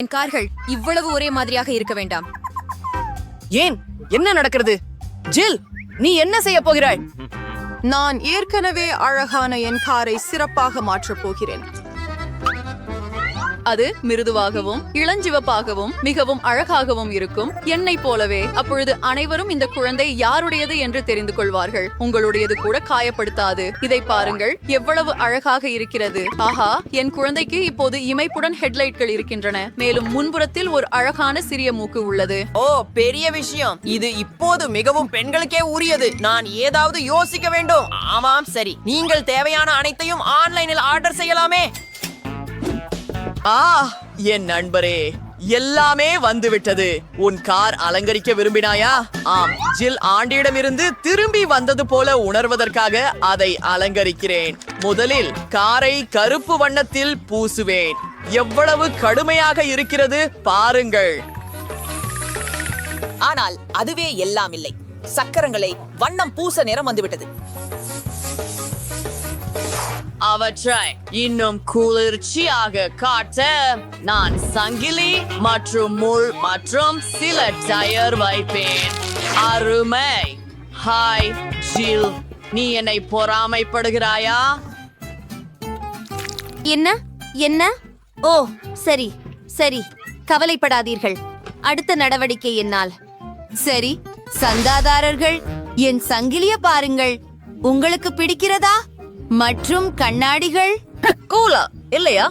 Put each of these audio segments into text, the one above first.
என் கார்கள் இவ்வளவு ஒரே மாதிரியாக இருக்க வேண்டாம். ஏன் என்ன நடக்கிறது? ஜில், நீ என்ன செய்ய போகிறாய்? நான் ஏற்கனவே அழகான என் காரை சிறப்பாக மாற்றப் போகிறேன். அது மிருதுவாகவும் இளஞ்சிவப்பாகவும் மிகவும் அழகாகவும் இருக்கும், என்னை போலவே. அப்பொழுது அனைவரும் இந்த குழந்தை யாருடையது என்று தெரிந்து கொள்வார்கள். உங்களுடையது கூட காயப்படுத்தாது. இதை பாருங்கள், எவ்வளவு அழகாக இருக்கிறது. ஆஹா, என் குழந்தைக்கு இப்போது இமைப்புடன் ஹெட்லைட்கள் இருக்கின்றன. மேலும் முன்புறத்தில் ஒரு அழகான சிறிய மூக்கு உள்ளது. ஓ, பெரிய விஷயம். இது இப்போது மிகவும் பெண்களுக்கே உரியது. நான் ஏதாவது யோசிக்க வேண்டும். ஆமாம், சரி. நீங்கள் தேவையான அனைத்தையும் ஆன்லைனில் ஆர்டர் செய்யலாமே. என் நண்பரே, எல்லாமே வந்துவிட்டது. உன் கார் அலங்கரிக்க விரும்பினாயா? ஆம், ஜில் ஆண்டியிடமிருந்து திரும்பி வந்தது போல உணர்வதற்காக அதை அலங்கரிக்கிறேன். முதலில் காரை கருப்பு வண்ணத்தில் பூசுவேன். எவ்வளவு கடுமையாக இருக்கிறது பாருங்கள். ஆனால் அதுவே எல்லாம் இல்லை. சக்கரங்களை வண்ணம் பூச நேரம் வந்துவிட்டது. அவற்றை இன்னும் குளிர்ச்சியாக காட்ட நான் சங்கிலி மற்றும் முள் மற்றும் சில டயர் வைப்பேன். அருமை. ஹாய் ஜில், நீ என்னை பொறாமைப்படுகிறாயா? என்ன என்ன? ஓ, சரி சரி, கவலைப்படாதீர்கள். அடுத்த நடவடிக்கை என்னால். சரி, சந்தாதாரர்கள், என் சங்கிலிய பாருங்கள். உங்களுக்கு பிடிக்கிறதா? மற்றும் கண்ணாடிகள் கூலா இல்லையா?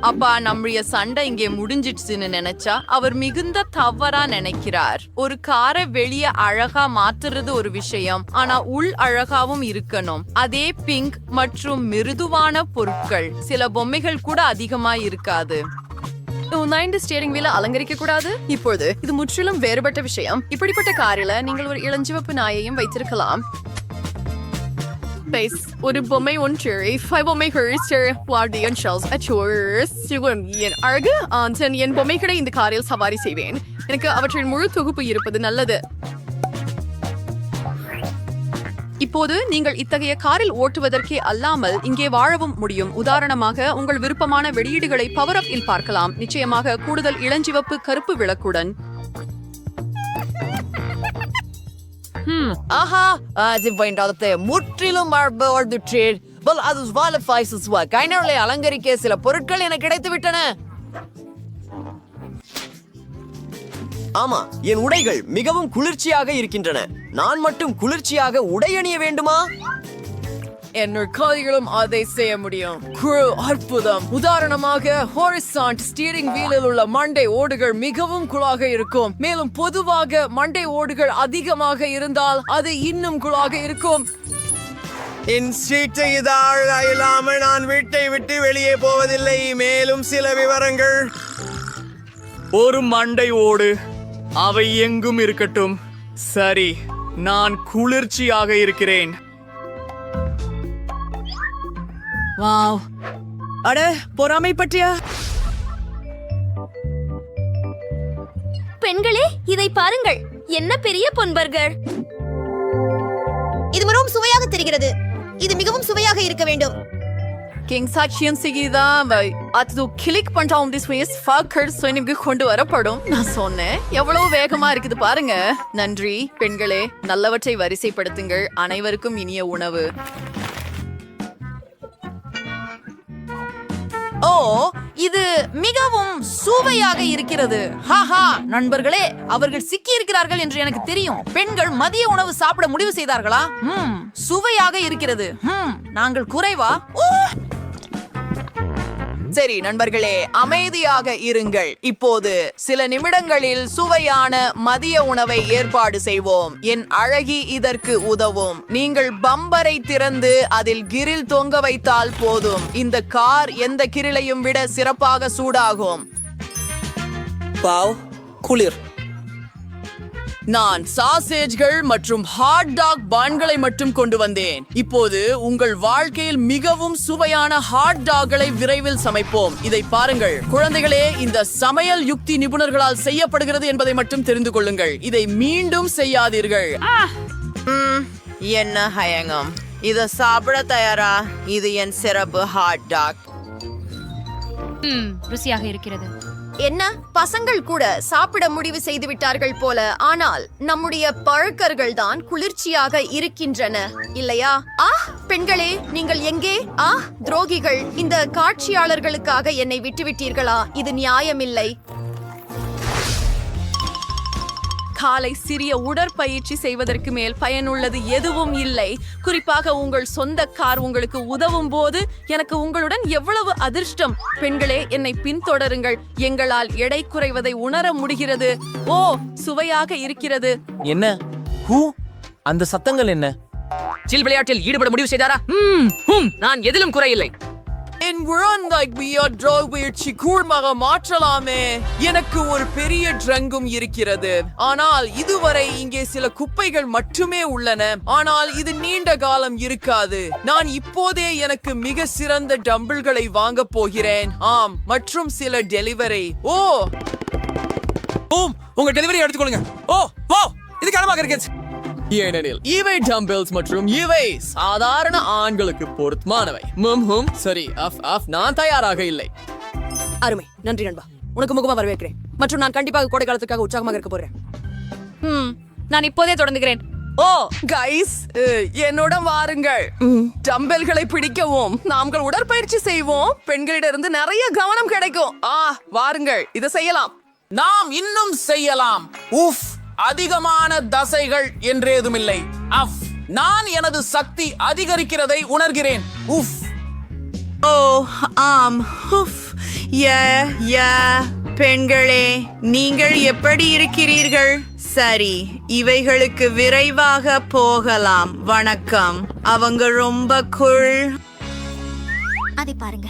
அப்பா, நம்முடைய சண்டை இங்கே முடிஞ்சிடுச்சுன்னு நினைச்சா அவர் மிகுந்த தவறா நினைக்கிறார். ஒரு காரை வெளியே அழகா மாத்துறது ஒரு விஷயம், ஆனா உள் அழகாவும் இருக்கணும். அதே பிங்க் மற்றும் மிருதுவான பொருட்கள், சில பொம்மைகள் கூட அதிகமா இருக்காது. இந்த ஸ்டீரிங் வீல அலங்கரிக்க கூடாது. இப்பொழுது இது முற்றிலும் வேறுபட்ட விஷயம். இப்படிப்பட்ட காரில நீங்கள் ஒரு இளஞ்சிவப்பு நாயையும் வைத்திருக்கலாம். ஒரு பொம்மை ஒன்று பொம்மைகள் அழகு. என் பொம்மைகளை இந்த காரில் சவாரி செய்வேன். எனக்கு அவற்றின் முழு தொகுப்பு இருப்பது நல்லது. இப்போது நீங்கள் இத்தகைய காரில் ஓட்டுவதற்கே அல்லாமல் இங்கே வாழவும் முடியும். உதாரணமாக, உங்கள் விருப்பமான வெளியீடுகளை பவர் அப் இல் பார்க்கலாம். நிச்சயமாக கூடுதல் இளஞ்சிவப்பு கருப்பு விளக்குடன். ஆஹா, அது வேண்டாதே. முற்றிலும் அலங்கரிக்க சில பொருட்கள் எனக்கு கிடைத்து விட்டன. ஆமா, என் உடைகள் மிகவும் குளிர்ச்சியாக இருக்கின்றன. நான் மட்டும் குளிர்ச்சியாக உடை அணிய வேண்டுமா? என்னோட காதிகளும் அதை செய்ய முடியும். அற்புதம். உதாரணமாக, ஹாரிசான்ட் ஸ்டீரிங் வீலில் உள்ள மண்டை ஓடுகள் மிகவும் குளாக இருக்கும். மேலும் பொதுவாக மண்டை ஓடுகள் அதிகமாக இருந்தால் அது இன்னும் குளாக இருக்கும். என் சீட்டை இல்லாமல் நான் வீட்டை விட்டு வெளியே போவதில்லை. மேலும் சில விவரங்கள். ஒரு மண்டை ஓடு, அவை எங்கும் இருக்கட்டும். சரி, நான் குளிர்ச்சியாக இருக்கிறேன். வாவ், அட, பொறாமை பற்றியா? பெண்களே, இதை பாருங்கள். என்ன பெரிய பொன்பர்கர்! இது மிகவும் சுவையாக தெரிகிறது. இது மிகவும் சுவையாக இருக்க வேண்டும். கிளிக் கொண்டு வரப்படும். நான் சொன்னேன், எவ்வளவு வேகமா இருக்குது பாருங்க. நன்றி பெண்களே, நல்லவற்றை வரிசைப்படுத்துங்கள். அனைவருக்கும் இனிய உணவு. ஓ, இது மிகவும் சுவையாக இருக்கிறது. ஹாஹா, நண்பர்களே, அவர்கள் சிக்கி இருக்கிறார்கள் என்று எனக்கு தெரியும். பெண்கள் மதிய உணவு சாப்பிட முடிவு செய்தார்களா? சுவையாக இருக்கிறது. நாங்கள் குறைவா? சரி நண்பர்களே, அமைதியாக இருங்கள். இப்போது சில நிமிடங்களில் சுவையான மதிய உணவை ஏற்பாடு செய்வோம். என் அழகி இதற்கு உதவும். நீங்கள் பம்பரை திறந்து அதில் கிரில் தொங்க வைத்தால் போதும். இந்த கார் எந்த கிரிலையும் விட சிறப்பாக சூடாகும். வாவ், குளிர். நான் சாசேஜ்கள் மற்றும் ஹாட் டாக் பான்களை மட்டும் கொண்டு வந்தேன். இப்போது உங்கள் வாழ்க்கையில் மிகவும் சுவையான ஹாட் டாக்களை விரைவில் சமைப்போம். இதை பாருங்கள் குழந்தைகளே, இந்த சமையல் யுக்தி நிபுணர்களால் செய்யப்படுகிறது என்பதை மட்டும் தெரிந்து கொள்ளுங்கள். இதை மீண்டும் செய்யாதீர்கள். என்ன ஹயங்கம், இத சாப்பிட தயாரா? இது என் சிறப்பு ஹாட் டாக். ருசியாக இருக்கிறது. என்ன பசங்கள் கூட சாப்பிட முடிவு செய்து விட்டார்கள் போல. ஆனால் நம்முடைய பழக்கர்கள் தான் குளிர்ச்சியாக இருக்கின்றன இல்லையா? பெண்களே, நீங்கள் எங்கே? துரோகிகள், இந்த காட்சியாளர்களுக்காக என்னை விட்டுவிட்டீர்களா? இது நியாயமில்லை. காலை சிறிய உடற்பயிற்சி செய்வதற்கு மேல் பயனுள்ளது எதுவும் இல்லை. குறிப்பாக உங்கள் சொந்த கார் உங்களுக்கு உதவும் போது எனக்கு உங்களுடன் எவ்வளவு அதிர்ஷ்டம். பெண்களே, என்னை பின்தொடருங்கள். எங்களால் எடை குறைவதை உணர முடிகிறது. ஓ, சுவையாக இருக்கிறது. என்ன அந்த சத்தங்கள் என்ன? சில் விளையாட்டில் ஈடுபட முடிவு செய்தாரா? நான் எதிலும் குறையில்லை. என் பயிற்சி கூர்மாக மாற்றலாமே. எனக்கு ஒரு பெரிய ட்ரங்கும் இருக்கிறது. ஆனால் இதுவரை இங்கே சில குப்பைகள் மட்டுமே உள்ளன. ஆனால் இது நீண்ட காலம் இருக்காது. நான் இப்போதே எனக்கு மிக சிறந்த டம்பிள்களை வாங்க போகிறேன். மற்றும் சில டெலிவரி. உங்க டெலிவரி எடுத்துக்கொள்ளுங்க. இது கனமாக இருக்கு. ஏனெனில் இவை டம்பிள்ஸ் மற்றும் இவை சாதாரண ஆண்களுக்கு பொருத்தமானவை. சரி, நான் தயாராக இல்லை. அருமை, நன்றி நண்பா. உனக்கு முகமா வரவேற்கிறேன். மற்றும் நான் கண்டிப்பாக கோடை காலத்துக்காக உற்சாகமாக இருக்க போறேன். நான் இப்போதே தொடங்குகிறேன். கைஸ், என்னோட வாருங்கள். டம்பல்களை பிடிக்கவும் நாங்கள் உடற்பயிற்சி செய்வோம். பெண்களிடமிருந்து நிறைய கவனம் கிடைக்கும். வாருங்கள், இதை செய்யலாம். நாம் இன்னும் செய்யலாம். அதிகமான தசைகள் என்றேதுமில்லை. நான் எனது சக்தி அதிகரிக்கிறதை உணர்கிறேன். பெண்களே, நீங்கள் எப்படி இருக்கிறீர்கள்? சரி, இவைகளுக்கு விரைவாக போகலாம். வணக்கம். அவங்க ரொம்ப அதை பாருங்க.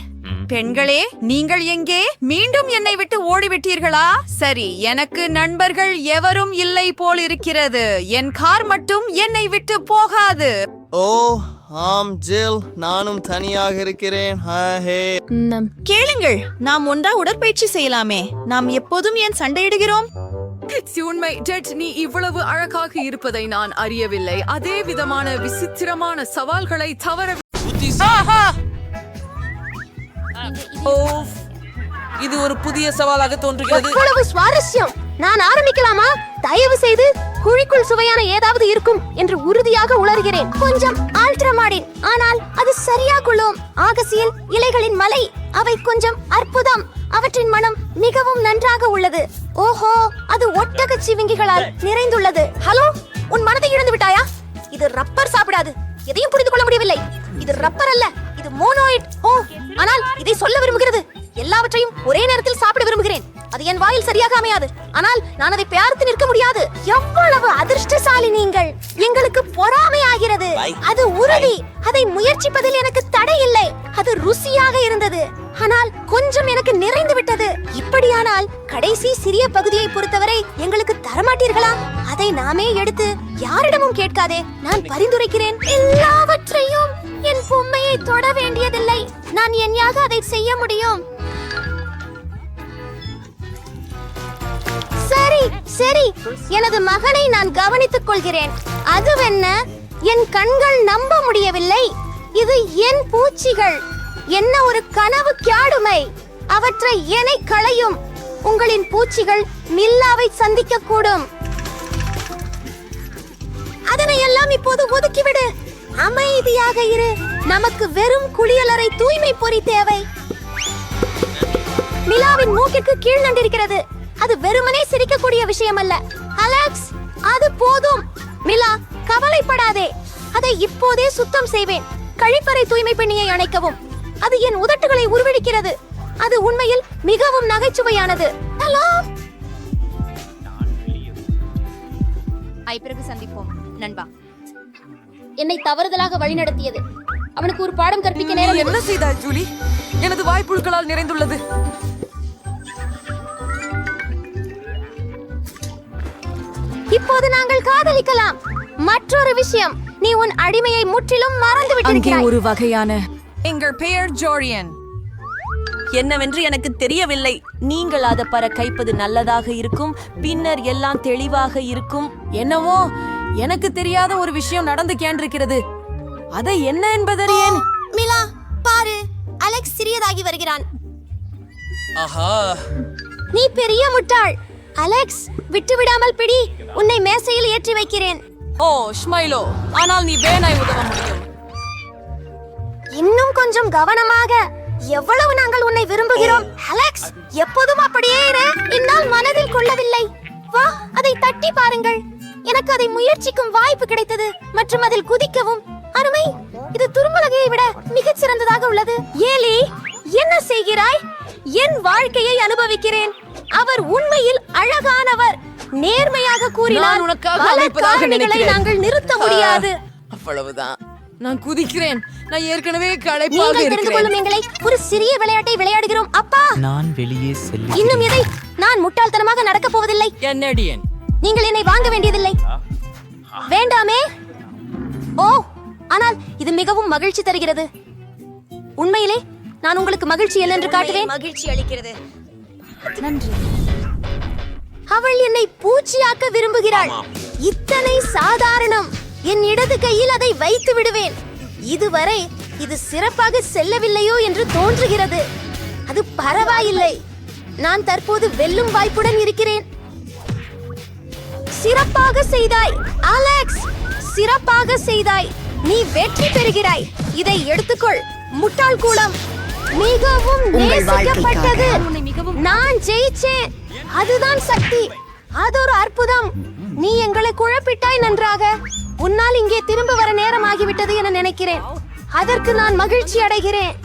பெண்களே, நீங்கள் எங்கே? மீண்டும் என்னை விட்டு ஓடிவிட்டீர்களா? சரி, எனக்கு நண்பர்கள் எவரும் இல்லை போல் இருக்கிறது. என் கார் மட்டும் என்னை விட்டு போகாது. ஜில், நானும் தனியாக இருக்கிறேன். கேளுங்கள், நாம் ஒன்றா உடற்பயிற்சி செய்யலாமே. நாம் எப்போதும் ஏன் சண்டையிடுகிறோம்? உண்மை டெட், நீ இவ்வளவு அழகாக இருப்பதை நான் அறியவில்லை. அதே விதமான விசித்திரமான சவால்களை தவற. இது ஒரு புதிய சவாலாக தோன்றுகிறது. எவ்வளவு சுவாரஸ்யம்! நான் ஆரம்பிக்கலாமா? தயவு செய்து குழிக்குள் சுவையான ஏதாவது இருக்கும் என்று உறுதியாக உணர்கிறேன். கொஞ்சம் ஆல்ட்ராமாடின், ஆனால் அது சரியா கொள்ளும். ஆகசியல் இலைகளின் மலை, அவை கொஞ்சம் அற்புதம். அவற்றின் மனம் மிகவும் நன்றாக உள்ளது. ஓஹோ, அது ஒட்டக சிவிங்கிகளால் நிறைந்துள்ளது. ஹலோ, உன் மனதை இழந்து விட்டாயா? இது ரப்பர் சாப்பிடாது. எதையும் புரிந்து கொள்ள முடியவில்லை. இது ரப்பர் அல்ல, இது மோனோயிட். ஆனால் இதை சொல்ல விரும்புகிறது. எல்லாவற்றையும் ஒரே நேரத்தில் சாப்பிட விரும்புகிறேன். அது என் வாயில் சரியாக அமையாது. ஆனால் நான் அதை பார்த்து நிற்க முடியாது. எவ்வளவு அதிர்ஷ்டசாலி நீங்கள்! எங்களுக்கு பொறாமை ஆகிறது. அது உறுதி. அதை முயற்சிப்பதில் எனக்கு தடை இல்லை. அது ருசியாக இருந்தது. ஆனால் கொஞ்சம் எனக்கு நிறைந்து விட்டது. இப்படியானால் கடைசி சிறிய பகுதியை பொறுத்தவரை எங்களுக்கு தரமாட்டீர்களா? அதை நாமே எடுத்து யாரிடமும் கேட்காதே. நான் பரிந்துரைக்கிறேன். எல்லாவற்றையும் என் பொம்மையை தொட வேண்டியதில்லை. நான் என்யாக அதை செய்ய முடியும். சரி சரி, எனது மகனை நான் கவனித்துக் கொள்கிறேன். அதுவென்ன? என் கண்கள் நம்ப முடியவில்லை. இது என் பூச்சிகள். என்ன ஒரு கனவு கியாடுமை! அவற்றை எனை களையும். உங்களின் பூச்சிகள் மில்லாவை சந்திக்க கூடும். அதனை எல்லாம் இப்போது ஒதுக்கிவிடு. அமைதியாக இரு. நமக்கு வெறும் குளியலறை தூய்மை பொறி தேவை. மிலாவின் மூக்கிற்கு கீழ் நண்டிருக்கிறது. அது வெறுமனே சிரிக்கக்கூடிய விஷயம் அல்ல. அலெக்ஸ், அது போதும். மிலா, கவலைப்படாதே. அதை இப்போதே சுத்தம் செய்வேன். கழிப்பறை தூய்மை பெண்ணியை அணைக்கவும். அது என் உதட்டுகளை உருவெடுக்கிறது. அது உண்மையில் மிகவும் நகைச்சுவையானது. ஹலோ, பிறகு சந்திப்போம் நண்பா. என்னை தவறுதலாக வழிநடத்தியது. அவனுக்கு ஒரு பாடம் கற்பிக்க நேரம். என்ன செய்தாய் ஜூலி? எனது வாய்ப்புகளால் நிறைந்துள்ளது. இப்போது நாங்கள் காதலிக்கலாம். மற்றொரு விஷயம், நீ உன் அடிமையை முற்றிலும் மறந்து விட்டிருக்கிறாய். ஒரு வகையான எங்கள் பெயர் ஜோரியன். என்னவென்று எனக்கு தெரியவில்லை. நீங்கள் அதை பற கைப்பது நல்லதாக இருக்கும். பின்னர் எல்லாம் தெளிவாக இருக்கும். என்னவோ எனக்கு தெரியாத ஒரு விஷயம் நடந்து கேண்டிருக்கிறது. அதை என்ன என்பதறியேன். மிலா, பாரு, அலெக்ஸ் சிறியதாகி வருகிறான். ஆஹா நீ பெரிய முட்டாள். அலெக்ஸ், விட்டு விடாமல் பிடி. உன்னை மேசையில் ஏற்றி வைக்கிறேன். ஓ ஸ்மைலோ, ஆனால் நீ வேணாய் உதவ முடியும். இன்னும் கொஞ்சம் கவனமாக. எவ்வளவு நாங்கள் உன்னை விரும்புகிறோம். அலெக்ஸ், எப்போதும் அப்படியே இரு. என்னால் மனதில் கொள்ளவில்லை. வா, அதை தட்டி பாருங்கள். எனக்கு அதை முயற்சிக்கும் வாய்ப்பு கிடைத்தது மற்றும் அதில் குதிக்கவும். அருமை. இது துரும்பலகையை விட மிகச் சிறந்ததாக உள்ளது. ஏலி, என்ன செய்கிறாய்? என் வாழ்க்கையை அனுபவிக்கிறேன். அவர் உண்மையில் அழகானவர். நேர்மையாக கூறினார். நான் உனக்காக பல அமைப்பதாக காரணிகளை நினைக்கிறேன். நாங்கள் நிறுத்த முடியாது. அவ்வளவுதான். நான் குதிக்கிறேன். நான் ஏற்கனவே களைப்பாக நீங்கள் தெரிந்து இருக்கிறேன். கொள்ளும் எங்களை ஒரு சிறிய விளையாட்டை விளையாடுகிறோம். அப்பா, நான் வெளியே செல்ல இன்னும் எதை? நான் முட்டாள்தனமாக நடக்கப் போவதில்லை. என்னடியன் நீங்கள் என்னை வாங்க வேண்டியதில்லை. வேண்டாமே. ஓ, ஆனால் இது மிகவும் மகிழ்ச்சி தருகிறது. உண்மையிலே நான் உங்களுக்கு மகிழ்ச்சி என்னென்று காட்டுவேன். மகிழ்ச்சி அளிக்கிறது. நன்றி. அவள் என்னை பூச்சியாக்க விரும்புகிறாள். இத்தனை சாதாரணம். என் இடது கையில் அதை வைத்து விடுவேன். இதுவரை இது சிறப்பாக செல்லவில்லையோ என்று தோன்றுகிறது. அது பரவாயில்லை. நான் தற்போது வெல்லும் வாய்ப்புடன் இருக்கிறேன். சிறப்பாக செய்தாய் அலெக்ஸ், சிறப்பாக செய்தாய். நீ வெற்றி பெறுகிறாய். இதை எடுத்துக்கொள். முட்டாள் கூலம் மிகவும் நேசிக்கப்பட்டது. நான் ஜெயிச்சேன். அதுதான் சக்தி. அது ஒரு அற்புதம். நீ எங்களை குழப்பிட்டாய். நன்றாக. உன்னால் இங்கே திரும்ப வர நேரம் ஆகிவிட்டது என நினைக்கிறேன். அதற்கு நான் மகிழ்ச்சி அடைகிறேன்.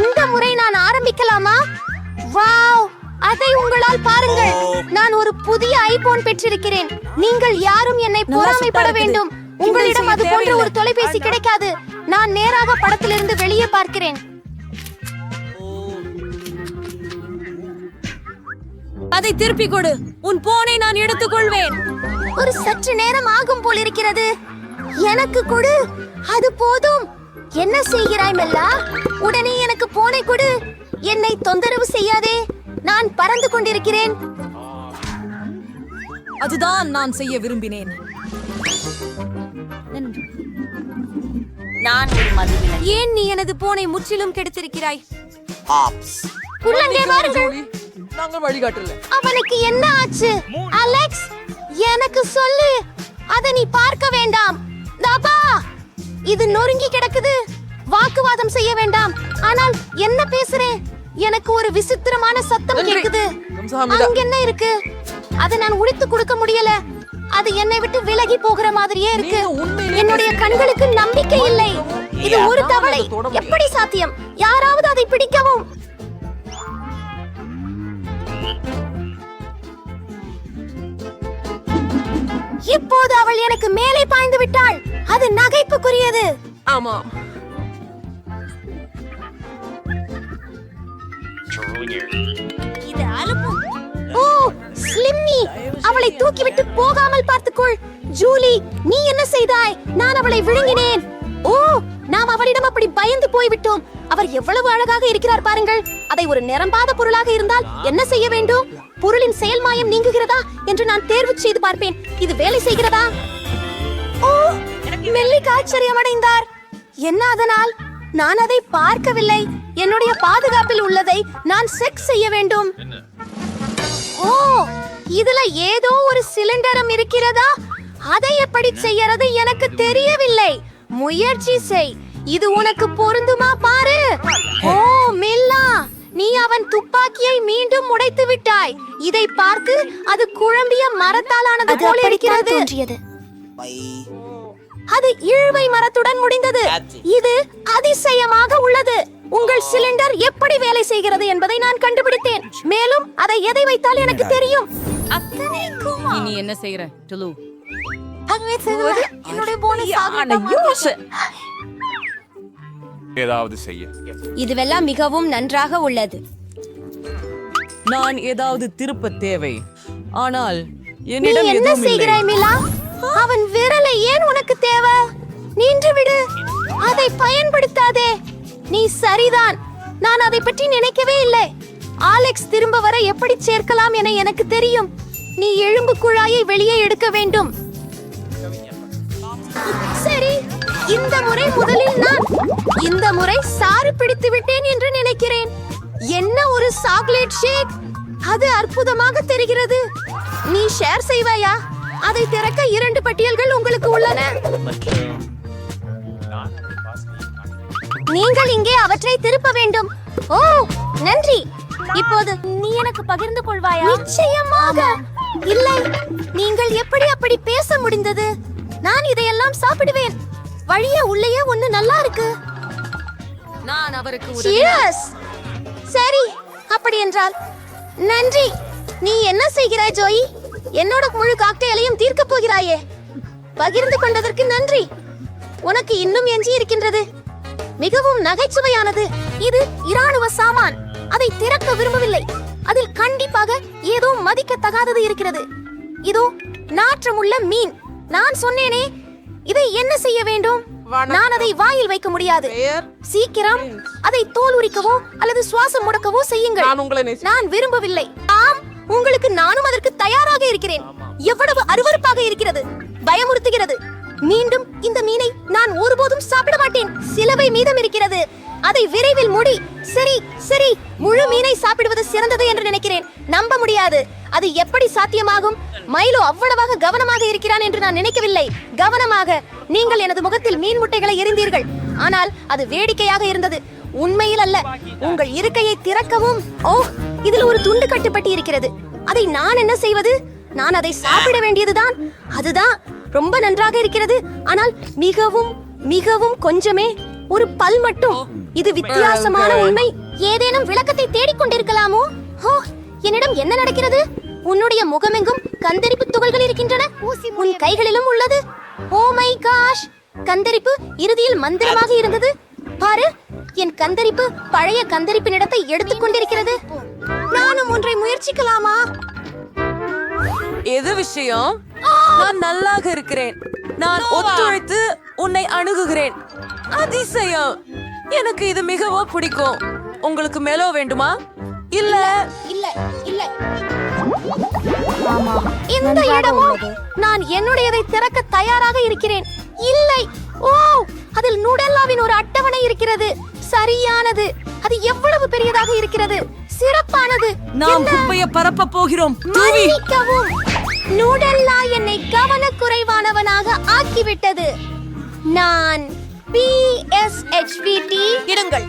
இந்த முறை நான் ஆரம்பிக்கலாமா? வாவ், அதை உங்களால் பாருங்கள். நான் ஒரு புதிய ஐபோன் பெற்றிருக்கிறேன். நீங்கள் யாரும் என்னை பொறாமைப்பட வேண்டும். உங்களிடம் அது போன்ற ஒரு தொலைபேசி கிடைக்காது. நான் நேராக படத்திலிருந்து வெளியே பார்க்கிறேன். அதை திருப்பி கொடு. உன் போனை நான் எடுத்துக்கொள்வேன். ஒரு சற்று நேரம் ஆகும் போல் இருக்கிறது. எனக்கு கொடு. அது போதும். என்ன செய்கிறாய் மெல்லா? உடனே எனக்கு போனை கொடு. என்னை தொந்தரவு செய்யாதே. நான் பறந்து கொண்டிருக்கிறேன். அதுதான் நான் செய்ய விரும்பினேன். நான் ஒரு மதுவிலக்கு. ஏன் நீ எனது போனை முற்றிலும் கெடுத்திருக்கிறாய்? உள்ளங்கே வாருங்கள். நாங்கள் வழிகாட்டல. அவனுக்கு என்ன ஆச்சு? அலெக்ஸ், எனக்கு சொல்லு. அதை நீ பார்க்க வேண்டாம். தபா, இது நொறுங்கி கிடக்குது. வாக்குவாதம் செய்ய வேண்டாம். ஆனால் என்ன பேசுறேன்? எனக்கு ஒரு விசித்திரமான சத்தம் கேக்குது. அங்க என்ன இருக்கு? அதை நான் உடைத்து கொடுக்க முடியல. அது என்னை விட்டு விலகி போகிற மாதிரியே இருக்கு. என்னுடைய கண்களுக்கு நம்பிக்கை இல்லை. இது ஒரு தவளை. எப்படி சாத்தியம்? யாராவது அதை பிடிக்கவும். இப்போது அவள் எனக்கு மேலே பாய்ந்து விட்டாள். அது நகைப்புக்குரியது. ஆமாம். இது அலுப்பும். ஓ, ஸ்லிம்மி, அவளை தூக்கிவிட்டு போகாமல் பார்த்துக்கொள். ஜூலி, நீ என்ன செய்தாய்? நான் அவளை விழுங்கினேன். ஓ, நாம் அவளிடம் அப்படி பயந்து போய்விட்டோம். அவர் எவ்வளவு அழகாக இருக்கிறார் பாருங்கள். அதை ஒரு நிரம்பாத பொருளாக இருந்தால் என்ன செய்ய வேண்டும்? பொருளின் செயல்மாயம் நீங்குகிறதா என்று நான் தேர்வு செய்து பார்ப்பேன். இது வேலை செய்கிறதா? ஓ, மெல்லிக் ஆச்சரியமடைந்தார். என்ன அதனால்? நான் அதை பார்க்கவில்லை. என்னுடைய பாதுகாப்பில் உள்ளதை நான் செக் செய்ய வேண்டும். ஓ, இதுல ஏதோ ஒரு சிலிண்டரம் இருக்கிறதா? அதை எப்படி செய்யறது எனக்கு தெரியவில்லை. முயற்சி செய். இது உனக்கு பொருந்துமா பாரு. ஓ மில்லா, நீ அவன் துப்பாக்கியை மீண்டும் உடைத்து விட்டாய். இதை பார்த்து அது குழம்பிய மரத்தாலானது போல இருக்கிறது. அது இழுவை மரத்துடன் முடிந்தது. இது அதிசயமாக உள்ளது. உங்கள் சிலிண்டர் எப்படி வேலை செய்கிறது என்பதை நான் கண்டுபிடித்தேன். மேலும் அதை எதை வைத்தால் எனக்கு தெரியும். நீ என்ன செய்யற டுலு? என்னுடைய போனஸ் ஏதாவது செய்ய. இதுவெல்லாம் மிகவும் நன்றாக உள்ளது. நான் ஏதாவது திருப்ப தேவை. ஆனால் நீ என்னிடம் என்ன எதுவும் இல்லை. செய்கிறாய் மிலா? அவன் விரலை ஏன் உனக்கு தேவை? நின்று விடு. அதை பயன்படுத்தாதே. நீ சரிதான். நான் அதை பற்றி நினைக்கவே இல்லை. ஆலெக்ஸ் திரும்ப வர எப்படி சேர்க்கலாம் என எனக்கு தெரியும். நீ எலும்பு குழாயை வெளியே எடுக்க வேண்டும். சரி, இந்த முறை முதலில் நான் இந்த முறை சாறு பிடித்து விட்டேன் என்று நினைக்கிறேன். என்ன ஒரு சாக்லேட் ஷேக்! அது அற்புதமாக தெரிகிறது. நீ ஷேர் செய்வாயா? அதை திறக்க 2 பட்டியல்கள் உங்களுக்கு உள்ளன. நீங்கள் இங்கே அவற்றை திருப்ப வேண்டும். ஓ, நன்றி. இப்போது நீ எனக்கு பகிர்ந்து கொள்வாயா? நிச்சயமாக. இல்லை, நீங்கள் எப்படி அப்படி பேச முடிந்தது? நான் இதையெல்லாம் சாப்பிடுவேன். வழிய உள்ளேயே ஒண்ணு நல்லா இருக்கு. நான் அவருக்கு Cheers! சரி, அப்படி என்றால் நன்றி. நீ என்ன செய்கிறாய் ஜோயி? என்னோட முழு காக்டெயிலையும் தீர்க்க போகிறாயே. பகிர்ந்து கொண்டதற்கு நன்றி. உனக்கு இன்னும் எஞ்சி இருக்கின்றது. மிகவும் நகைச்சுவையானது. இது இராணுவ சாமான். அதை திறக்க விரும்பவில்லை. அதில் கண்டிப்பாக ஏதோ மதிக்கத்தகாதது இருக்கிறது. இதோ நாற்றமுள்ள மீன். நான் சொன்னேனே, இதை என்ன செய்ய வேண்டும்? நான் அதை வாயில் வைக்க முடியாது. சீக்கிரம் அதை தோல் உரிக்கவோ அல்லது சுவாசம் முடக்கவோ செய்யுங்கள். நான் விரும்பவில்லை. ஆம், உங்களுக்கு நானும் அதற்கு தயாராக இருக்கிறேன். எவ்வளவு அருவருப்பாக இருக்கிறது, பயமுறுத்துகிறது. மீண்டும் இந்த மீனை நான் ஒருபோதும் சாப்பிட மாட்டேன். சிலவை மீதம் இருக்கிறது. அதை விரைவில் முடி. சரி சரி, முழு மீனை சாப்பிடுவது சிறந்தது என்று நினைக்கிறேன். நம்ப முடியாது. அது எப்படி சாத்தியமாகும்? மைலோ அவ்வளவாக கவனமாக இருக்கிறான் என்று நான் நினைக்கவில்லை. கவனமாக. நீங்கள் எனது முகத்தில் மீன் முட்டைகளை எறிந்தீர்கள். ஆனால் அது வேடிக்கையாக இருந்தது, உண்மையில் அல்ல. உங்கள் இருக்கையை திறக்கவும். ஓ, இதில் ஒரு துண்டு கட்டுப்பட்டி இருக்கிறது. அதை நான் என்ன செய்வது? நான் அதை சாப்பிட வேண்டியதுதான். அதுதான் ரொம்ப நன்றாக இருக்கிறது. ஆனால் மிகவும் மிகவும் கொஞ்சமே, ஒரு பல் மட்டும். இது வித்தியாசமான உண்மை. ஏதேனும் விளக்கத்தை தேடிக்கொண்டிருக்கலாமோ? ஓ, என்னிடம் என்ன நடக்கிறது? உன்னுடைய முகமெங்கும் கந்தரிப்பு துகள்கள் இருக்கின்றன. உன் கைகளிலும் உள்ளது. Oh my cash! கந்தரிப்பு இறுதியில் மந்திரமாக இருந்தது. பாரு, என் கந்தரிப்பு பழைய கந்தரிப்பின் இடத்தை எடுத்துக் கொண்டிருக்கிறது. நானும் ஒன்றை முயற்சிக்கலாமா? எது விஷயம்? நான் நல்லாக இருக்கிறேன். நான் ஒத்துழைத்து உன்னை அணுகுகிறேன். அதிசயம்! எனக்கு இது மிகவும் பிடிக்கும். உங்களுக்கு மேலோ வேண்டுமா? இல்ல இல்ல இல்ல. இந்த இடமும் நான் என்னுடையதை திறக்க தயாராக இருக்கிறேன். இல்லை. ஓ, அதில் நூடல்லாவின் ஒரு அட்டவணை இருக்கிறது. சரியானது. அது எவ்வளவு பெரியதாக இருக்கிறது. சிறப்பானது. நாம் குப்பையை பரப்ப போகிறோம். மன்னிக்கவும். நூடல்லா என்னை கவனக்குறைவானவனாக ஆக்கிவிட்டது. நான் PSHVT. இடுங்கள்.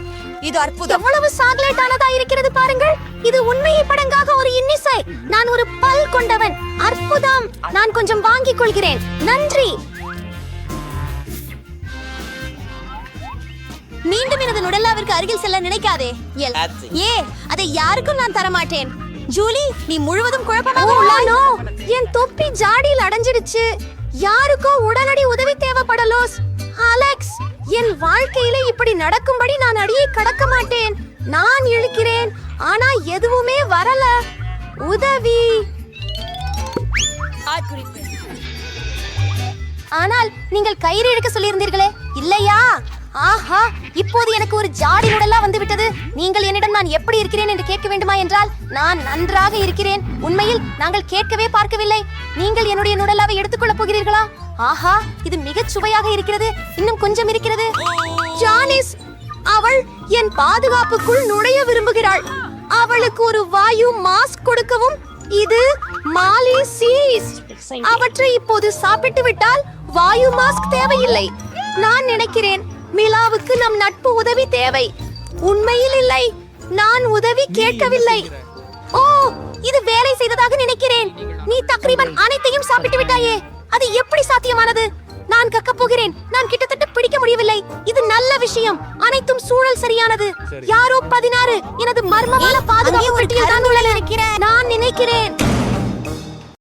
இது அற்புதம். எவ்வளவு சாக்லேட் ஆனதா இருக்கிறது பாருங்கள். இது உண்மையை படங்காக ஒரு இன்னிசை. நான் ஒரு பல் கொண்டவன். அற்புதம். நான் கொஞ்சம் வாங்கிக் கொள்கிறேன். நன்றி. மீண்டும் எனது நுடல்லாவிற்கு அருகில் செல்ல நினைக்காதே. ஏ, அதை யாருக்கும் நான் தர மாட்டேன். ஜூலி, நீ முழுவதும் குழப்பமாக உள்ளானோ? என் தொப்பி ஜாடியில் அடைஞ்சிடுச்சு. யாருக்கோ உடனடி உதவி தேவைப்படலோஸ். அலெக்ஸ், என் வாழ்க்கையில இப்படி நடக்கும்படி நான் அடியை கடக்க மாட்டேன். நான் இழுக்கிறேன், ஆனா எதுவுமே வரல. உதவி. ஆனால் நீங்கள் கயிறு இழுக்க சொல்லியிருந்தீர்களே, இல்லையா? ஆஹா, இப்போது எனக்கு ஒரு ஜாடி நுடல்லா வந்து விட்டது. நீங்கள் என்னிடம் நான் எப்படி இருக்கிறேன் என்று கேட்க வேண்டுமா என்றால் நான் நன்றாக இருக்கிறேன். உண்மையில் நாங்கள் கேட்கவே பார்க்கவில்லை. நீங்கள் என்னுடைய நுடல்லாவை எடுத்துக்கொள்ளப் போகிறீர்களா? ஆஹா, இது மிகச் சுவையாக இருக்கிறது. இன்னும் கொஞ்சம் இருக்கிறது. ஜானிஸ், அவள் என் பாதுகாப்புக்குள் நுழைய விரும்புகிறாள். அவளுக்கு ஒரு வாயு மாஸ்க் கொடுக்கவும். இது மாலி சீஸ். அவற்றை இப்போது சாப்பிட்டு விட்டால் வாயு மாஸ்க் தேவையில்லை. நான் நினைக்கிறேன் மிலாவுக்கு நம் நட்பு உதவி தேவை. உண்மையில் இல்லை, நான் உதவி கேட்கவில்லை. ஓ, இது வேலை செய்ததாக நினைக்கிறேன். நீ தக்ரீபன் அனைத்தையும் சாப்பிட்டு விட்டாயே. அது எப்படி சாத்தியமானது? நான் கக்கப் போகிறேன். நான் கிட்டத்தட்ட பிடிக்க முடியவில்லை. இது நல்ல விஷயம். அனைத்தும் சூழல் சரியானது. யாரோ 16 எனது மர்மமான பாதுகாப்பு பெட்டியில் தான் உள்ளன. நான் நினைக்கிறேன்